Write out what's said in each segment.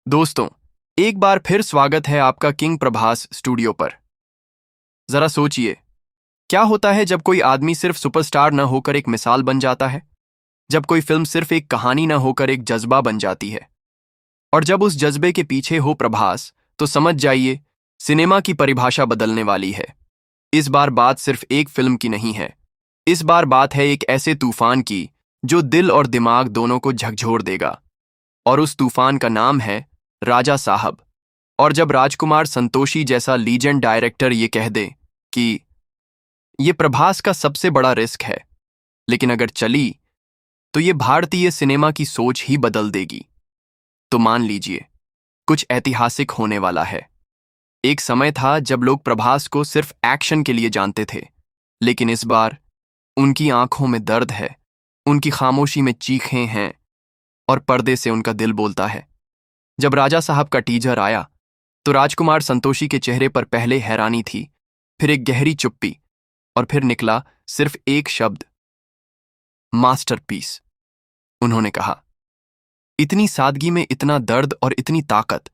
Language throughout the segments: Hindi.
दोस्तों, एक बार फिर स्वागत है आपका किंग प्रभास स्टूडियो पर। जरा सोचिए, क्या होता है जब कोई आदमी सिर्फ सुपरस्टार न होकर एक मिसाल बन जाता है, जब कोई फिल्म सिर्फ एक कहानी न होकर एक जज्बा बन जाती है, और जब उस जज्बे के पीछे हो प्रभास, तो समझ जाइए सिनेमा की परिभाषा बदलने वाली है। इस बार बात सिर्फ एक फिल्म की नहीं है, इस बार बात है एक ऐसे तूफान की जो दिल और दिमाग दोनों को झकझोर देगा। और उस तूफान का नाम है राजा साहब। और जब राजकुमार संतोषी जैसा लीजेंड डायरेक्टर ये कह दे कि ये प्रभास का सबसे बड़ा रिस्क है, लेकिन अगर चली तो ये भारतीय सिनेमा की सोच ही बदल देगी, तो मान लीजिए कुछ ऐतिहासिक होने वाला है। एक समय था जब लोग प्रभास को सिर्फ एक्शन के लिए जानते थे, लेकिन इस बार उनकी आंखों में दर्द है, उनकी खामोशी में चीखें हैं और पर्दे से उनका दिल बोलता है। जब राजा साहब का टीजर आया तो राजकुमार संतोषी के चेहरे पर पहले हैरानी थी, फिर एक गहरी चुप्पी, और फिर निकला सिर्फ एक शब्द, मास्टरपीस। उन्होंने कहा, इतनी सादगी में इतना दर्द और इतनी ताकत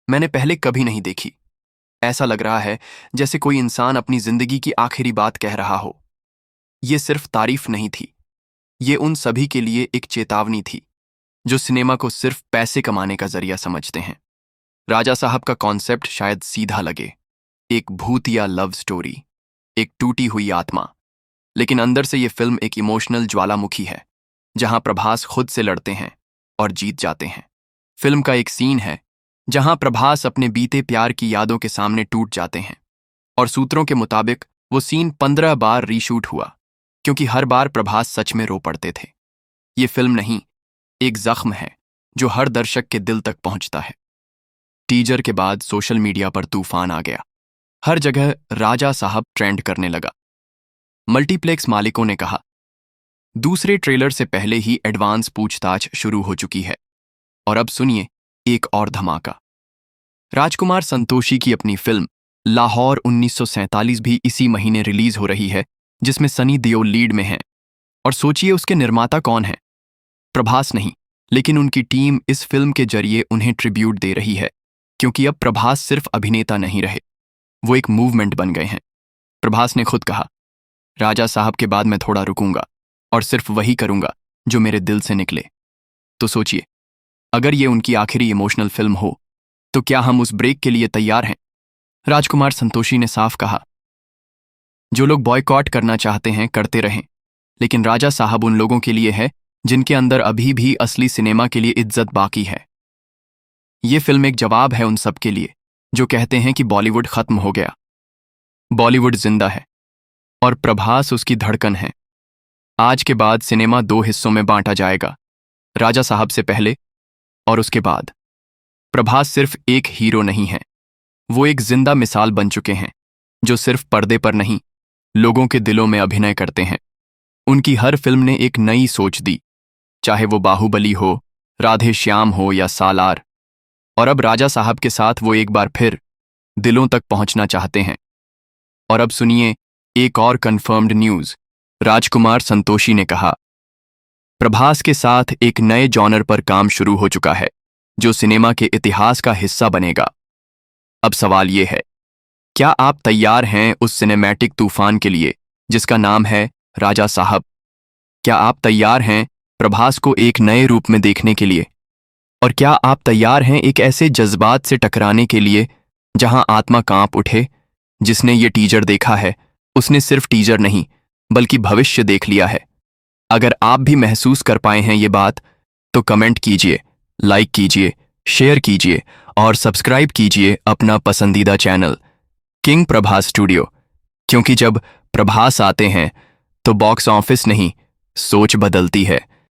मैंने पहले कभी नहीं देखी। ऐसा लग रहा है जैसे कोई इंसान अपनी जिंदगी की आखिरी बात कह रहा हो। ये सिर्फ तारीफ नहीं थी, ये उन सभी के लिए एक चेतावनी थी जो सिनेमा को सिर्फ पैसे कमाने का जरिया समझते हैं। राजा साहब का कॉन्सेप्ट शायद सीधा लगे, एक भूतिया लव स्टोरी, एक टूटी हुई आत्मा, लेकिन अंदर से ये फिल्म एक इमोशनल ज्वालामुखी है, जहां प्रभास खुद से लड़ते हैं और जीत जाते हैं। फिल्म का एक सीन है जहां प्रभास अपने बीते प्यार की यादों के सामने टूट जाते हैं, और सूत्रों के मुताबिक वो सीन 15 बार रीशूट हुआ, क्योंकि हर बार प्रभास सच में रो पड़ते थे। ये फिल्म नहीं, एक जख्म है जो हर दर्शक के दिल तक पहुंचता है। टीजर के बाद सोशल मीडिया पर तूफान आ गया। हर जगह राजा साहब ट्रेंड करने लगा। मल्टीप्लेक्स मालिकों ने कहा, दूसरे ट्रेलर से पहले ही एडवांस पूछताछ शुरू हो चुकी है। और अब सुनिए एक और धमाका। राजकुमार संतोषी की अपनी फिल्म लाहौर 1947 भी इसी महीने रिलीज हो रही है, जिसमें सनी देओल लीड में है। और सोचिए उसके निर्माता कौन है? प्रभास नहीं, लेकिन उनकी टीम इस फिल्म के जरिए उन्हें ट्रिब्यूट दे रही है, क्योंकि अब प्रभास सिर्फ अभिनेता नहीं रहे, वो एक मूवमेंट बन गए हैं। प्रभास ने खुद कहा, राजा साहब के बाद मैं थोड़ा रुकूंगा और सिर्फ वही करूंगा जो मेरे दिल से निकले। तो सोचिए, अगर ये उनकी आखिरी इमोशनल फिल्म हो तो क्या हम उस ब्रेक के लिए तैयार हैं? राजकुमार संतोषी ने साफ कहा, जो लोग बॉयकॉट करना चाहते हैं करते रहें, लेकिन राजा साहब उन लोगों के लिए है जिनके अंदर अभी भी असली सिनेमा के लिए इज्जत बाकी है। ये फिल्म एक जवाब है उन सब के लिए जो कहते हैं कि बॉलीवुड खत्म हो गया। बॉलीवुड जिंदा है और प्रभास उसकी धड़कन है। आज के बाद सिनेमा 2 हिस्सों में बांटा जाएगा, राजा साहब से पहले और उसके बाद। प्रभास सिर्फ एक हीरो नहीं है, वो एक जिंदा मिसाल बन चुके हैं, जो सिर्फ पर्दे पर नहीं, लोगों के दिलों में अभिनय करते हैं। उनकी हर फिल्म ने एक नई सोच दी, चाहे वो बाहुबली हो, राधे श्याम हो या सालार। और अब राजा साहब के साथ वो एक बार फिर दिलों तक पहुंचना चाहते हैं। और अब सुनिए एक और कंफर्म्ड न्यूज। राजकुमार संतोषी ने कहा, प्रभास के साथ एक नए जॉनर पर काम शुरू हो चुका है, जो सिनेमा के इतिहास का हिस्सा बनेगा। अब सवाल ये है, क्या आप तैयार हैं उस सिनेमैटिक तूफान के लिए जिसका नाम है राजा साहब? क्या आप तैयार हैं प्रभास को एक नए रूप में देखने के लिए? और क्या आप तैयार हैं एक ऐसे जज्बात से टकराने के लिए जहां आत्मा कांप उठे? जिसने ये टीजर देखा है उसने सिर्फ टीजर नहीं बल्कि भविष्य देख लिया है। अगर आप भी महसूस कर पाए हैं ये बात, तो कमेंट कीजिए, लाइक कीजिए, शेयर कीजिए और सब्सक्राइब कीजिए अपना पसंदीदा चैनल किंग प्रभास स्टूडियो, क्योंकि जब प्रभास आते हैं तो बॉक्स ऑफिस नहीं, सोच बदलती है।